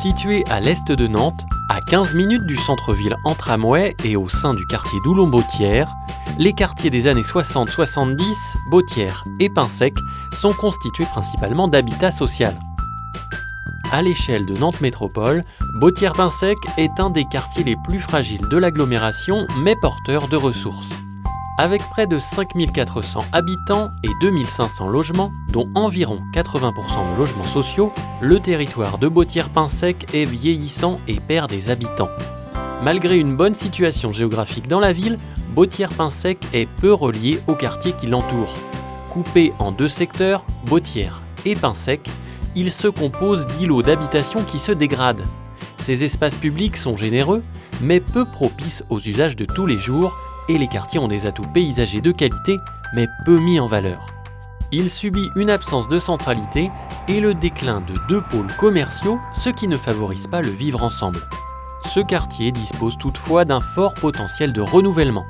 Situé à l'est de Nantes, à 15 minutes du centre-ville en tramway et au sein du quartier d'Oulon-Bautière, les quartiers des années 60-70, Bautière et Pinsec, sont constitués principalement d'habitat social. À l'échelle de Nantes Métropole, Bautière-Pinsec est un des quartiers les plus fragiles de l'agglomération, mais porteur de ressources. Avec près de 5400 habitants et 2500 logements, dont environ 80% de logements sociaux, le territoire de Bautière-Pinsec est vieillissant et perd des habitants. Malgré une bonne situation géographique dans la ville, Bautière-Pinsec est peu relié au quartier qui l'entoure. Coupé en deux secteurs, Bautière et Pinsec, il se compose d'îlots d'habitation qui se dégradent. Ces espaces publics sont généreux, mais peu propices aux usages de tous les jours, et les quartiers ont des atouts paysagers de qualité, mais peu mis en valeur. Il subit une absence de centralité et le déclin de deux pôles commerciaux, ce qui ne favorise pas le vivre ensemble. Ce quartier dispose toutefois d'un fort potentiel de renouvellement.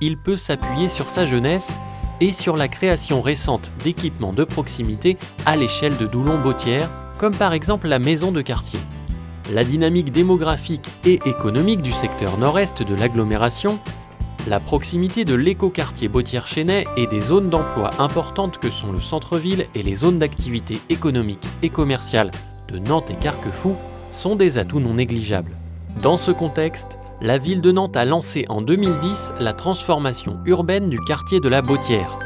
Il peut s'appuyer sur sa jeunesse et sur la création récente d'équipements de proximité à l'échelle de Doulon-Bautière, comme par exemple la maison de quartier. La dynamique démographique et économique du secteur nord-est de l'agglomération, la proximité de l'écoquartier Bautière-Chênay et des zones d'emploi importantes que sont le centre-ville et les zones d'activité économique et commerciale de Nantes et Carquefou sont des atouts non négligeables. Dans ce contexte, la ville de Nantes a lancé en 2010 la transformation urbaine du quartier de la Bautière.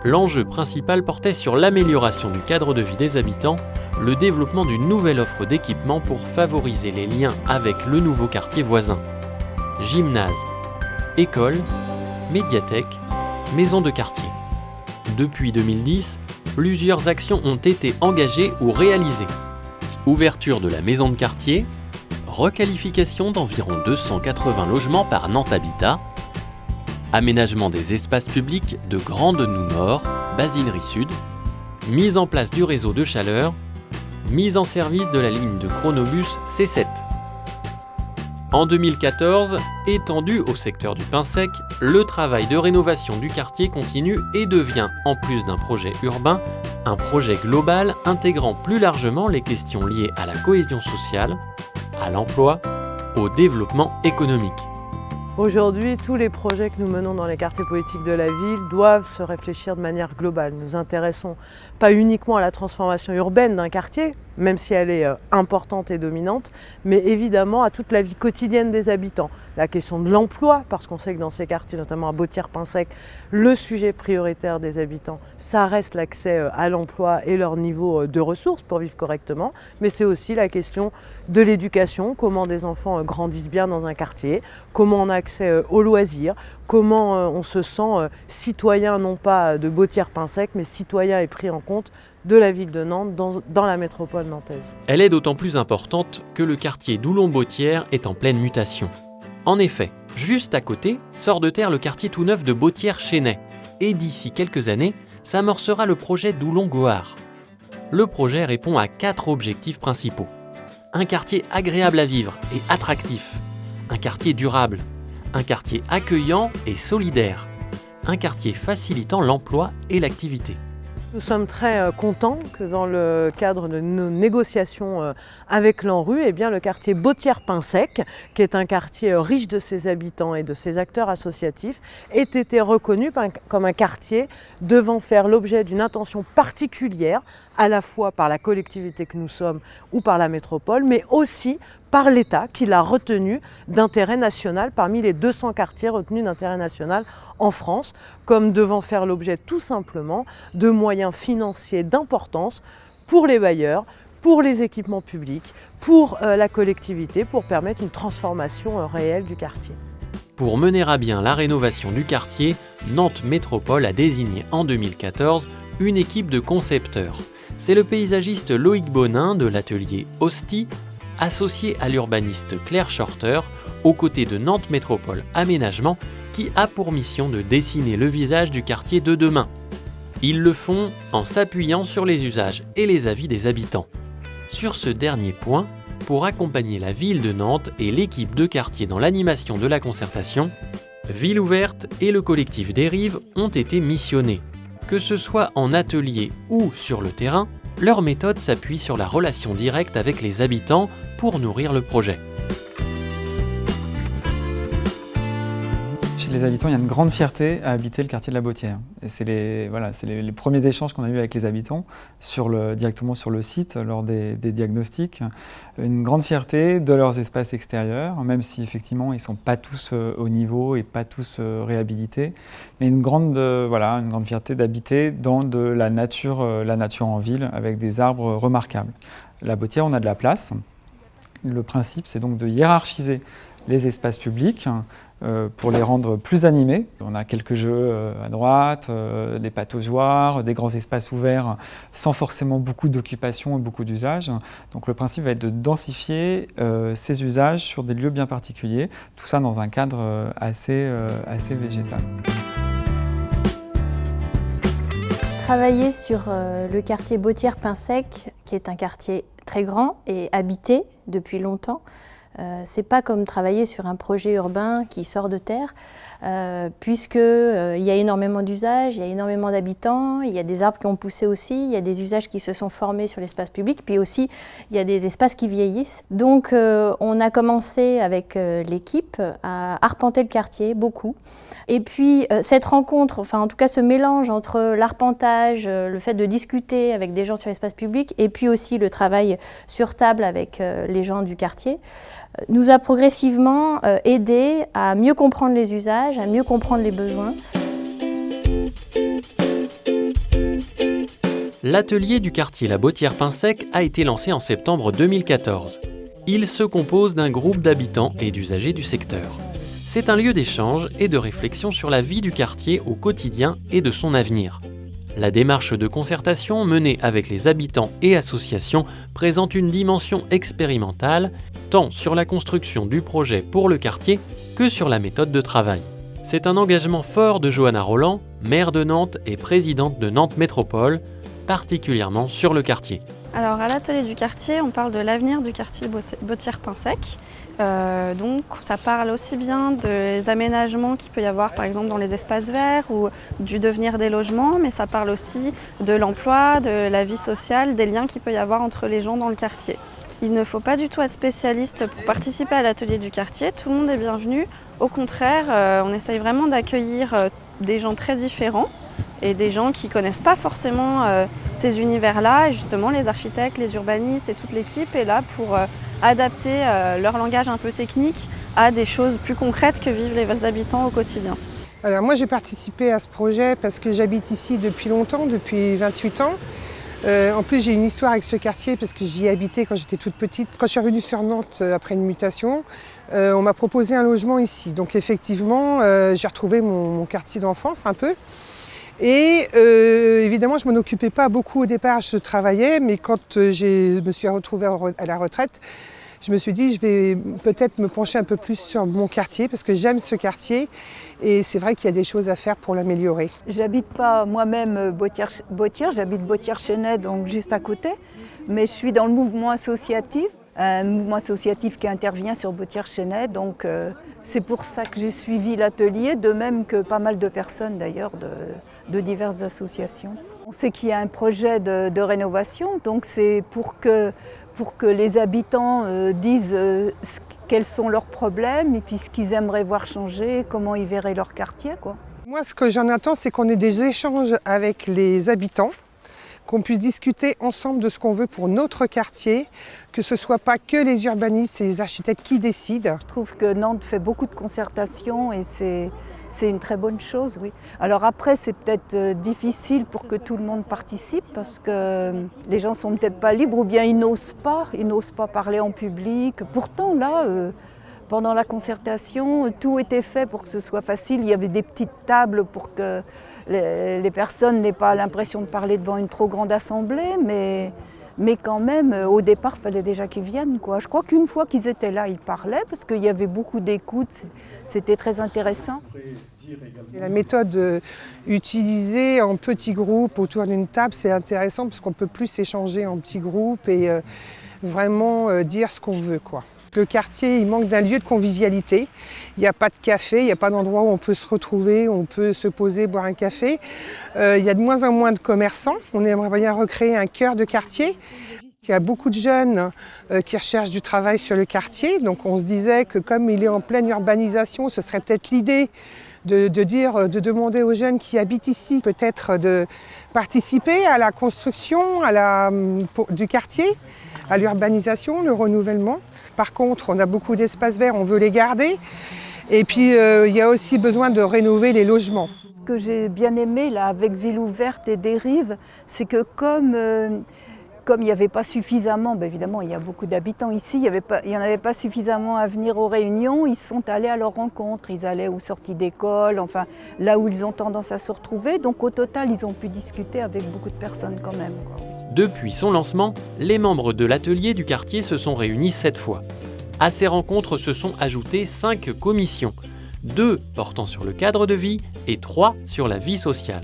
L'enjeu principal portait sur l'amélioration du cadre de vie des habitants, le développement d'une nouvelle offre d'équipements pour favoriser les liens avec le nouveau quartier voisin. Gymnase, école, médiathèque, maison de quartier. Depuis 2010, plusieurs actions ont été engagées ou réalisées. Ouverture de la maison de quartier, requalification d'environ 280 logements par Nantes Habitat, aménagement des espaces publics de Grande Noue Nord, Basinerie Sud, mise en place du réseau de chaleur, mise en service de la ligne de Chronobus C7. En 2014, étendu au secteur du Pinsec, le travail de rénovation du quartier continue et devient, en plus d'un projet urbain, un projet global intégrant plus largement les questions liées à la cohésion sociale, à l'emploi, au développement économique. Aujourd'hui, tous les projets que nous menons dans les quartiers politiques de la ville doivent se réfléchir de manière globale. Nous nous intéressons pas uniquement à la transformation urbaine d'un quartier, même si elle est importante et dominante, mais évidemment à toute la vie quotidienne des habitants. La question de l'emploi, parce qu'on sait que dans ces quartiers, notamment à Bautière-Pinsec, le sujet prioritaire des habitants, ça reste l'accès à l'emploi et leur niveau de ressources pour vivre correctement, mais c'est aussi la question de l'éducation, comment des enfants grandissent bien dans un quartier, comment on a accès aux loisirs, comment on se sent citoyen non pas de Bautière-Pinsec, mais citoyen et pris en compte de la ville de Nantes dans la métropole nantaise. Elle est d'autant plus importante que le quartier d'Oulon-Bautière est en pleine mutation. En effet, juste à côté sort de terre le quartier tout neuf de Bautière-Chênay, et d'ici quelques années, s'amorcera le projet d'Oulon-Gohard. Le projet répond à 4 objectifs principaux. Un quartier agréable à vivre et attractif, un quartier durable, un quartier accueillant et solidaire, un quartier facilitant l'emploi et l'activité. Nous sommes très contents que dans le cadre de nos négociations avec l'ANRU, le quartier Bautière-Pinsec, qui est un quartier riche de ses habitants et de ses acteurs associatifs, ait été reconnu comme un quartier devant faire l'objet d'une attention particulière, à la fois par la collectivité que nous sommes ou par la métropole, mais aussi par l'État qui l'a retenu d'intérêt national parmi les 200 quartiers retenus d'intérêt national en France, comme devant faire l'objet tout simplement de moyens financiers d'importance pour les bailleurs, pour les équipements publics, pour la collectivité, pour permettre une transformation réelle du quartier. Pour mener à bien la rénovation du quartier, Nantes Métropole a désigné en 2014 une équipe de concepteurs. C'est le paysagiste Loïc Bonin de l'atelier Hostie, associé à l'urbaniste Claire Shorter, aux côtés de Nantes Métropole Aménagement, qui a pour mission de dessiner le visage du quartier de demain. Ils le font en s'appuyant sur les usages et les avis des habitants. Sur ce dernier point, pour accompagner la ville de Nantes et l'équipe de quartier dans l'animation de la concertation, Ville Ouverte et le collectif Dérive ont été missionnés. Que ce soit en atelier ou sur le terrain, leur méthode s'appuie sur la relation directe avec les habitants pour nourrir le projet. Chez les habitants, il y a une grande fierté à habiter le quartier de la Bottière. Et c'est les premiers échanges qu'on a eus avec les habitants directement sur le site lors des diagnostics. Une grande fierté de leurs espaces extérieurs, même si effectivement ils ne sont pas tous au niveau et pas tous réhabilités. Mais une grande fierté d'habiter dans de la nature en ville avec des arbres remarquables. La Bottière, on a de la place. Le principe, c'est donc de hiérarchiser les espaces publics pour les rendre plus animés. On a quelques jeux à droite, des pataugeoires, des grands espaces ouverts sans forcément beaucoup d'occupation et beaucoup d'usages. Donc le principe va être de densifier ces usages sur des lieux bien particuliers, tout ça dans un cadre assez végétal. Travailler sur le quartier Bottière-Pinsec, qui est un quartier très grand et habité depuis longtemps. C'est pas comme travailler sur un projet urbain qui sort de terre, puisqu'il y a énormément d'usages, il y a énormément d'habitants, il y a des arbres qui ont poussé aussi, il y a des usages qui se sont formés sur l'espace public, puis aussi il y a des espaces qui vieillissent. Donc on a commencé avec l'équipe à arpenter le quartier, beaucoup. Et puis cette rencontre, enfin en tout cas ce mélange entre l'arpentage, le fait de discuter avec des gens sur l'espace public, et puis aussi le travail sur table avec les gens du quartier, nous a progressivement aidé à mieux comprendre les usages, à mieux comprendre les besoins. L'atelier du quartier La Bottière-Pinsec a été lancé en septembre 2014. Il se compose d'un groupe d'habitants et d'usagers du secteur. C'est un lieu d'échange et de réflexion sur la vie du quartier au quotidien et de son avenir. La démarche de concertation menée avec les habitants et associations présente une dimension expérimentale, tant sur la construction du projet pour le quartier que sur la méthode de travail. C'est un engagement fort de Johanna Roland, maire de Nantes et présidente de Nantes Métropole, particulièrement sur le quartier. Alors à l'atelier du quartier, on parle de l'avenir du quartier Bottière-Pinsec. Donc ça parle aussi bien des aménagements qu'il peut y avoir par exemple dans les espaces verts ou du devenir des logements, mais ça parle aussi de l'emploi, de la vie sociale, des liens qu'il peut y avoir entre les gens dans le quartier. Il ne faut pas du tout être spécialiste pour participer à l'atelier du quartier, tout le monde est bienvenu. Au contraire, on essaye vraiment d'accueillir des gens très différents et des gens qui ne connaissent pas forcément ces univers-là. Et justement, les architectes, les urbanistes et toute l'équipe est là pour adapter leur langage un peu technique à des choses plus concrètes que vivent les habitants au quotidien. Alors moi j'ai participé à ce projet parce que j'habite ici depuis longtemps, depuis 28 ans. En plus j'ai une histoire avec ce quartier parce que j'y ai habité quand j'étais toute petite. Quand je suis revenue sur Nantes après une mutation, on m'a proposé un logement ici. Donc effectivement j'ai retrouvé mon quartier d'enfance un peu. Et évidemment, je ne m'en occupais pas beaucoup au départ, je travaillais, mais quand je me suis retrouvée à la retraite, je me suis dit je vais peut-être me pencher un peu plus sur mon quartier parce que j'aime ce quartier et c'est vrai qu'il y a des choses à faire pour l'améliorer. J'habite pas moi-même Bottière, j'habite Bottière-Chênay, donc juste à côté, mais je suis dans le mouvement associatif. Un mouvement associatif qui intervient sur Bottière-Chênay, donc c'est pour ça que j'ai suivi l'atelier, de même que pas mal de personnes d'ailleurs de diverses associations. On sait qu'il y a un projet de rénovation, donc c'est pour que les habitants disent quels sont leurs problèmes et puis ce qu'ils aimeraient voir changer, comment ils verraient leur quartier, quoi. Moi ce que j'en attends c'est qu'on ait des échanges avec les habitants, qu'on puisse discuter ensemble de ce qu'on veut pour notre quartier, que ce ne soit pas que les urbanistes et les architectes qui décident. Je trouve que Nantes fait beaucoup de concertation et c'est une très bonne chose, oui. Alors après, c'est peut-être difficile pour que tout le monde participe parce que les gens ne sont peut-être pas libres ou bien ils n'osent pas parler en public. Pourtant, là, pendant la concertation, tout était fait pour que ce soit facile. Il y avait des petites tables pour que les personnes n'aient pas l'impression de parler devant une trop grande assemblée, mais quand même, au départ, il fallait déjà qu'ils viennent, quoi. Je crois qu'une fois qu'ils étaient là, ils parlaient, parce qu'il y avait beaucoup d'écoute, c'était très intéressant. Et la méthode utilisée en petits groupes autour d'une table, c'est intéressant, parce qu'on peut plus s'échanger en petits groupes et vraiment dire ce qu'on veut, quoi. Le quartier, il manque d'un lieu de convivialité. Il n'y a pas de café, il n'y a pas d'endroit où on peut se retrouver, on peut se poser, boire un café. Il y a de moins en moins de commerçants. On aimerait bien recréer un cœur de quartier. Il y a beaucoup de jeunes qui recherchent du travail sur le quartier. Donc on se disait que comme il est en pleine urbanisation, ce serait peut-être l'idée de demander aux jeunes qui habitent ici peut-être de participer à la construction du quartier, à l'urbanisation, le renouvellement. Par contre, on a beaucoup d'espaces verts, on veut les garder. Et puis il y a aussi besoin de rénover les logements. Ce que j'ai bien aimé là, avec Ville ouverte et Dérive, c'est que comme il n'y avait pas suffisamment, évidemment il y a beaucoup d'habitants ici, il n'y en avait pas suffisamment à venir aux réunions, ils sont allés à leur rencontre, ils allaient aux sorties d'école, enfin là où ils ont tendance à se retrouver. Donc au total, ils ont pu discuter avec beaucoup de personnes quand même. Depuis son lancement, les membres de l'atelier du quartier se sont réunis 7 fois. À ces rencontres se sont ajoutées 5 commissions, 2 portant sur le cadre de vie et 3 sur la vie sociale.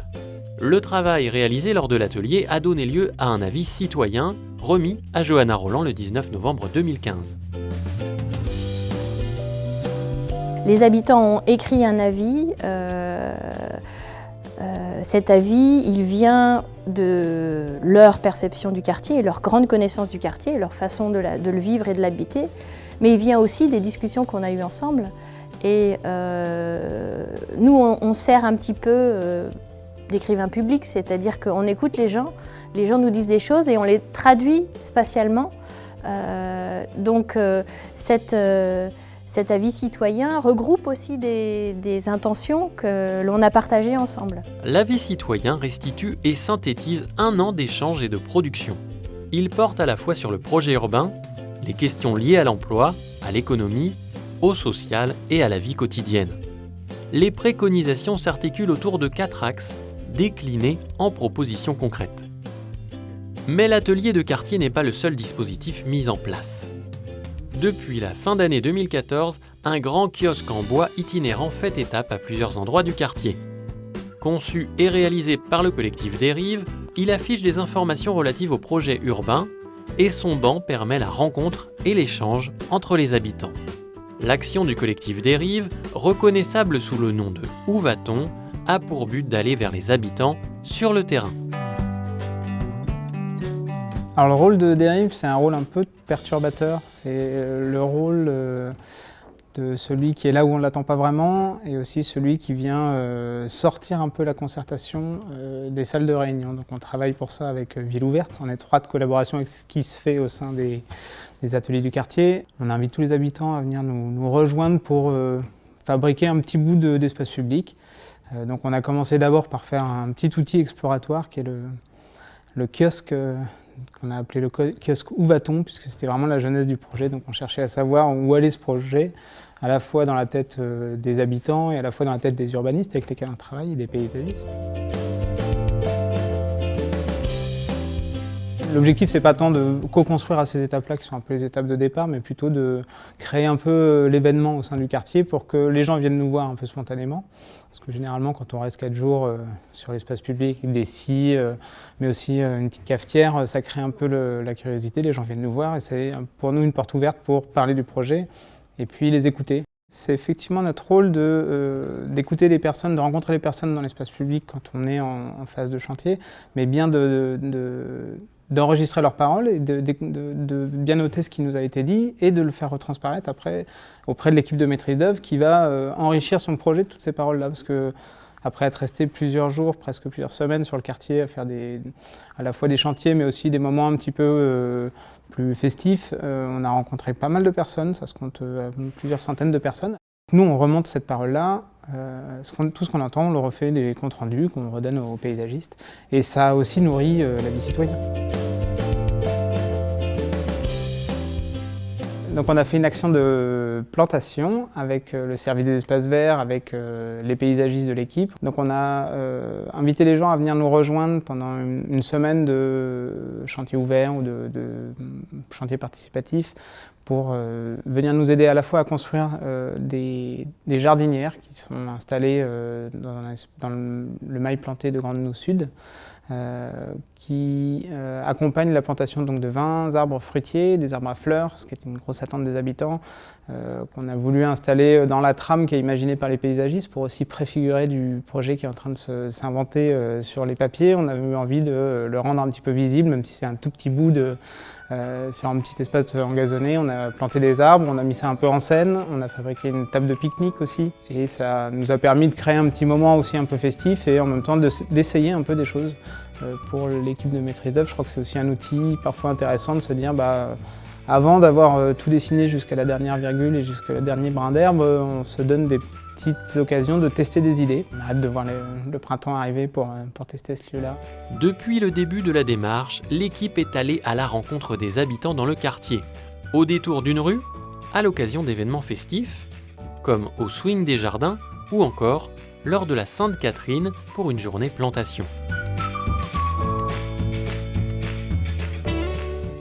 Le travail réalisé lors de l'atelier a donné lieu à un avis citoyen remis à Johanna Roland le 19 novembre 2015. Les habitants ont écrit un avis. Cet avis, il vient de leur perception du quartier et leur grande connaissance du quartier, leur façon de le vivre et de l'habiter. Mais il vient aussi des discussions qu'on a eues ensemble. Et nous, on sert un petit peu d'écrivain public, c'est-à-dire qu'on écoute les gens nous disent des choses et on les traduit spatialement. Cet avis citoyen regroupe aussi des intentions que l'on a partagées ensemble. L'avis citoyen restitue et synthétise 1 an d'échanges et de production. Il porte à la fois sur le projet urbain, les questions liées à l'emploi, à l'économie, au social et à la vie quotidienne. Les préconisations s'articulent autour de 4 axes, déclinés en propositions concrètes. Mais l'atelier de quartier n'est pas le seul dispositif mis en place. Depuis la fin d'année 2014, un grand kiosque en bois itinérant fait étape à plusieurs endroits du quartier. Conçu et réalisé par le collectif Dérive, il affiche des informations relatives au projet urbain et son banc permet la rencontre et l'échange entre les habitants. L'action du collectif Dérive, reconnaissable sous le nom de « Où va-t-on ?», a pour but d'aller vers les habitants sur le terrain. Alors le rôle de Dérive, c'est un rôle un peu perturbateur. C'est le rôle de celui qui est là où on ne l'attend pas vraiment et aussi celui qui vient sortir un peu la concertation des salles de réunion. Donc on travaille pour ça avec Ville ouverte, en étroite collaboration avec ce qui se fait au sein des ateliers du quartier. On invite tous les habitants à venir nous rejoindre pour fabriquer un petit bout d'espace public. Donc on a commencé d'abord par faire un petit outil exploratoire qui est le kiosque qu'on a appelé le kiosque Où va-t-on, puisque c'était vraiment la jeunesse du projet. Donc on cherchait à savoir où allait ce projet, à la fois dans la tête des habitants et à la fois dans la tête des urbanistes avec lesquels on travaille et des paysagistes. L'objectif, c'est pas tant de co-construire à ces étapes-là, qui sont un peu les étapes de départ, mais plutôt de créer un peu l'événement au sein du quartier pour que les gens viennent nous voir un peu spontanément. Parce que généralement, quand on reste 4 jours sur l'espace public, des scies, mais aussi une petite cafetière, ça crée un peu la curiosité, les gens viennent nous voir et c'est pour nous une porte ouverte pour parler du projet et puis les écouter. C'est effectivement notre rôle d'écouter les personnes, de rencontrer les personnes dans l'espace public quand on est en phase de chantier, mais bien d'enregistrer leurs paroles et de bien noter ce qui nous a été dit et de le faire retransparaître après auprès de l'équipe de maîtrise d'œuvre qui va enrichir son projet de toutes ces paroles-là. Parce que après être resté plusieurs jours, presque plusieurs semaines sur le quartier à faire à la fois des chantiers mais aussi des moments un petit peu plus festifs, on a rencontré pas mal de personnes, ça se compte plusieurs centaines de personnes. Nous, on remonte cette parole-là, tout ce qu'on entend, on le refait des comptes rendus qu'on redonne aux paysagistes et ça a aussi nourri la vie citoyenne. Donc on a fait une action de plantation avec le service des espaces verts, avec les paysagistes de l'équipe. Donc on a invité les gens à venir nous rejoindre pendant une semaine de chantier ouvert ou de chantier participatif pour venir nous aider à la fois à construire des jardinières qui sont installées dans le mail planté de Grande Noue Sud, qui accompagne la plantation donc, de 20 arbres fruitiers, des arbres à fleurs, ce qui est une grosse attente des habitants, qu'on a voulu installer dans la trame qui est imaginée par les paysagistes pour aussi préfigurer du projet qui est en train de s'inventer sur les papiers. On avait eu envie de le rendre un petit peu visible, même si c'est un tout petit bout sur un petit espace engazonné. On a planté des arbres, on a mis ça un peu en scène, on a fabriqué une table de pique-nique aussi. Et ça nous a permis de créer un petit moment aussi un peu festif et en même temps d'essayer un peu des choses. Pour l'équipe de maîtrise d'œuvre, je crois que c'est aussi un outil parfois intéressant de se dire avant d'avoir tout dessiné jusqu'à la dernière virgule et jusqu'à le dernier brin d'herbe, on se donne des petites occasions de tester des idées. On a hâte de voir le printemps arriver pour tester ce lieu-là. Depuis le début de la démarche, l'équipe est allée à la rencontre des habitants dans le quartier, au détour d'une rue, à l'occasion d'événements festifs, comme au swing des jardins ou encore lors de la Sainte-Catherine pour une journée plantation.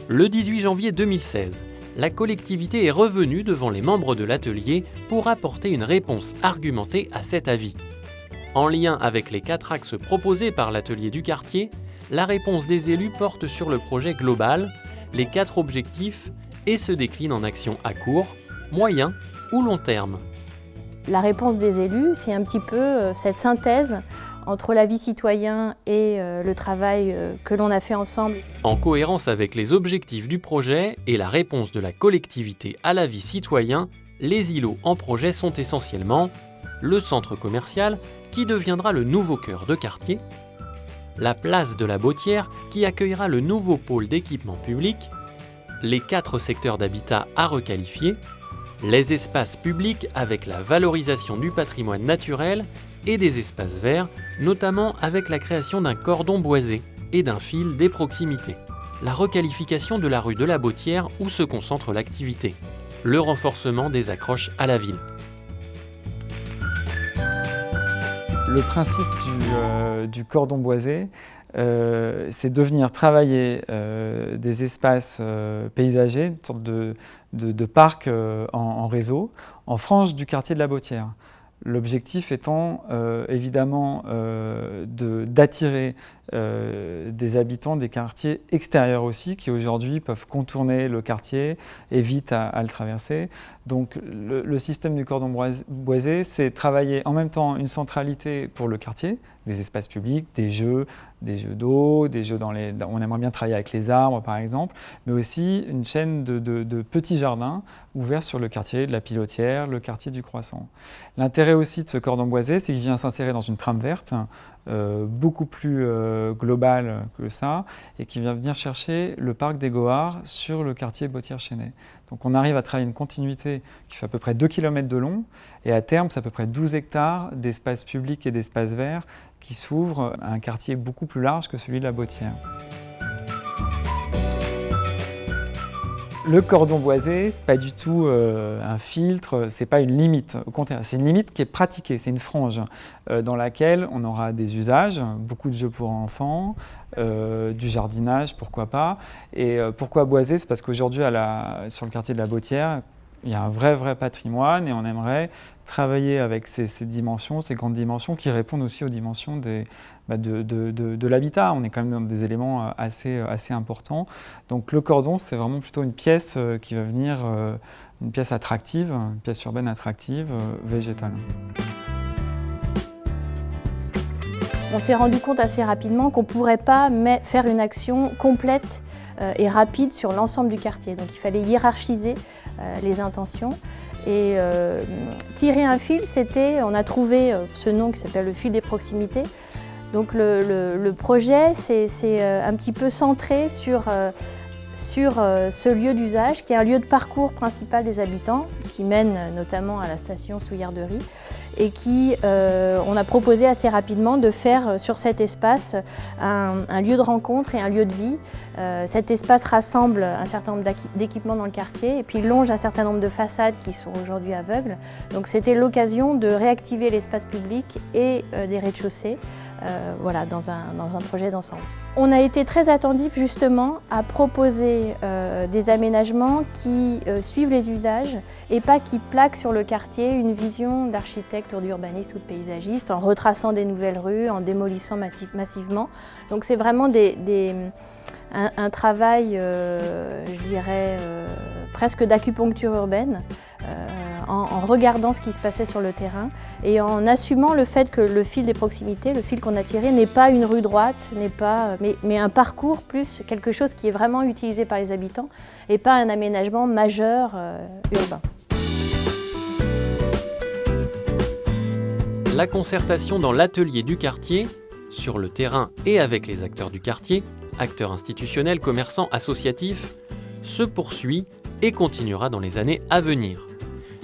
Le 18 janvier 2016, la collectivité est revenue devant les membres de l'atelier pour apporter une réponse argumentée à cet avis. En lien avec les 4 axes proposés par l'atelier du quartier, la réponse des élus porte sur le projet global, les 4 objectifs et se décline en actions à court, moyen ou long terme. La réponse des élus, c'est un petit peu cette synthèse entre l'avis citoyen et le travail que l'on a fait ensemble. En cohérence avec les objectifs du projet et la réponse de la collectivité à l'avis citoyen, les îlots en projet sont essentiellement le centre commercial qui deviendra le nouveau cœur de quartier, la place de la Bautière qui accueillera le nouveau pôle d'équipement public, les 4 secteurs d'habitat à requalifier, les espaces publics avec la valorisation du patrimoine naturel et des espaces verts, notamment avec la création d'un cordon boisé et d'un fil des proximités, la requalification de la rue de la Bautière où se concentre l'activité, le renforcement des accroches à la ville. Le principe du cordon boisé, c'est de venir travailler des espaces paysagers, une sorte de parc en réseau, en frange du quartier de la Bautière. L'objectif étant évidemment d'attirer des habitants des quartiers extérieurs aussi, qui aujourd'hui peuvent contourner le quartier, évitent à le traverser. Donc le système du cordon boisé, c'est travailler en même temps une centralité pour le quartier, des espaces publics, des jeux d'eau, des jeux on aimerait bien travailler avec les arbres par exemple, mais aussi une chaîne de petits jardins ouverts sur le quartier de la Pilotière, le quartier du Croissant. L'intérêt aussi de ce cordon boisé, c'est qu'il vient s'insérer dans une trame verte, beaucoup plus globale que ça, et qui vient venir chercher le parc des Gohards sur le quartier Bautière-Chênay. Donc on arrive à travailler une continuité qui fait à peu près 2 km de long, et à terme c'est à peu près 12 hectares d'espace public et d'espace vert qui s'ouvrent à un quartier beaucoup plus large que celui de la Bautière. Le cordon boisé, c'est pas du tout un filtre, c'est pas une limite. Au contraire, c'est une limite qui est pratiquée, c'est une frange dans laquelle on aura des usages, beaucoup de jeux pour enfants, du jardinage, pourquoi pas. Et pourquoi boisé? C'est parce qu'aujourd'hui, sur le quartier de la Bautière, il y a un vrai patrimoine et on aimerait travailler avec ces dimensions, ces grandes dimensions qui répondent aussi aux dimensions de l'habitat. On est quand même dans des éléments assez importants. Donc le cordon, c'est vraiment plutôt une pièce qui va venir, une pièce attractive, une pièce urbaine attractive, végétale. On s'est rendu compte assez rapidement qu'on ne pourrait pas faire une action complète et rapide sur l'ensemble du quartier. Donc il fallait hiérarchiser les intentions. Et tirer un fil, on a trouvé ce nom qui s'appelle le fil des proximités. Donc le projet, c'est un petit peu centré sur ce lieu d'usage, qui est un lieu de parcours principal des habitants, qui mène notamment à la station Souillarderie, et on a proposé assez rapidement de faire sur cet espace un lieu de rencontre et un lieu de vie. Cet espace rassemble un certain nombre d'équipements dans le quartier et puis longe un certain nombre de façades qui sont aujourd'hui aveugles. Donc c'était l'occasion de réactiver l'espace public et des rez-de-chaussée. Voilà, dans un projet d'ensemble. On a été très attentifs justement à proposer des aménagements qui suivent les usages et pas qui plaquent sur le quartier une vision d'architecte ou d'urbaniste ou de paysagiste en retraçant des nouvelles rues, en démolissant massivement. Donc c'est vraiment un travail, je dirais, presque d'acupuncture urbaine en regardant ce qui se passait sur le terrain et en assumant le fait que le fil des proximités, le fil qu'on a tiré, n'est pas une rue droite, mais un parcours plus quelque chose qui est vraiment utilisé par les habitants et pas un aménagement majeur urbain. La concertation dans l'atelier du quartier, sur le terrain et avec les acteurs du quartier, acteurs institutionnels, commerçants, associatifs, se poursuit et continuera dans les années à venir.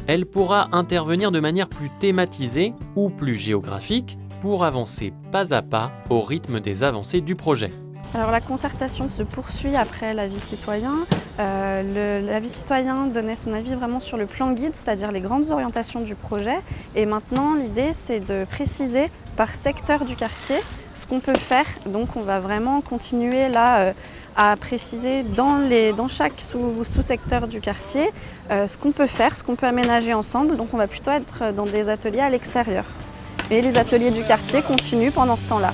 Elle pourra intervenir de manière plus thématisée ou plus géographique pour avancer pas à pas au rythme des avancées du projet. Alors la concertation se poursuit après l'avis citoyen. L'avis citoyen donnait son avis vraiment sur le plan guide, c'est-à-dire les grandes orientations du projet. Et maintenant, l'idée, c'est de préciser par secteur du quartier ce qu'on peut faire. Donc on va vraiment continuer là à préciser dans chaque sous-secteur du quartier ce qu'on peut faire, ce qu'on peut aménager ensemble. Donc on va plutôt être dans des ateliers à l'extérieur. Et les ateliers du quartier continuent pendant ce temps-là.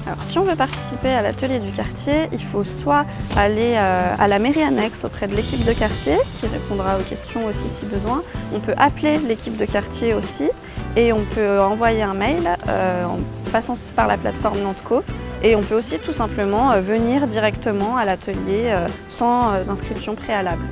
Alors si on veut participer à l'atelier du quartier, il faut soit aller à la mairie annexe auprès de l'équipe de quartier qui répondra aux questions aussi si besoin. On peut appeler l'équipe de quartier aussi et on peut envoyer un mail en passant par la plateforme Nanteco. Et on peut aussi tout simplement venir directement à l'atelier sans inscription préalable.